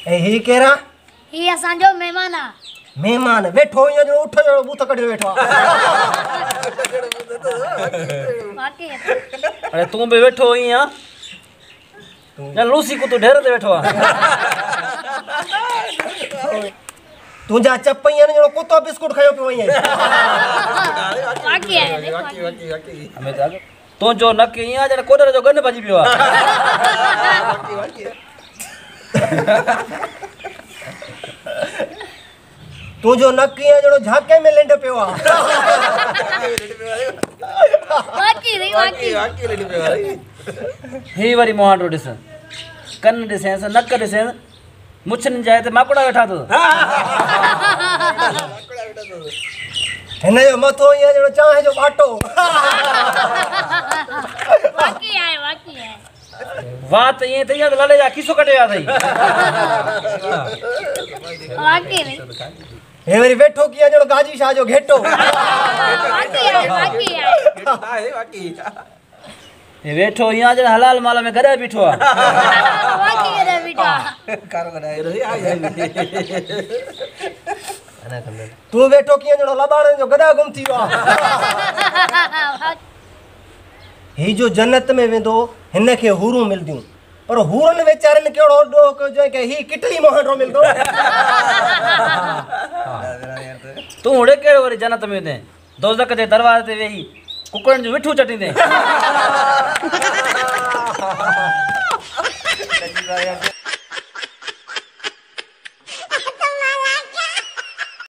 ए ही केरा ही असांजो मेहमान आ। मेहमान बैठो या जो उठ जो बूथ कढ बैठो वाकई अरे तू भी बैठो ही हां या लूसी को तू ढेर ते बैठो आ तुझा चपैया ने जो कुत्तो बिस्कुट खायो पे वई वाकई है हमें तो जो नक ही आ जने कोडर जो गन भजी पियो आ तू जो नकिया जड़ो झाके में लेंड पियो आ वाकई वाकई ही वरी मोहांडो दिस कन दिसे नक दिसे मुछन जाए ते माकुड़ा बैठा तो हिन जो मथो ये जड़ो चाहे जो बाटो वाकई है वाकई है बात ये तैया तो लाले जा किसो कटे आ थई वाकई हे वरी बैठो किया जड़ो गाजी शाह जो घेटो वाकई है वाकई है ये बैठो यहां जने हलाल माल में घरे बैठो आ वाकई है बेटा तू बैठो किया जड़ो लबाड़े जो गदा गुम थी वा ही जो जन्नत में वेंदो हिन के हूरू मिलदियूं पर हूरन वेचारन केड़ो डोक जो के ही किटली मोहंडो मिलदो तू उड़े केड़ो वरी जन्नत में दे दोजख दे दरवाजे ते वेही कुकड़न जो मिठू चटी दे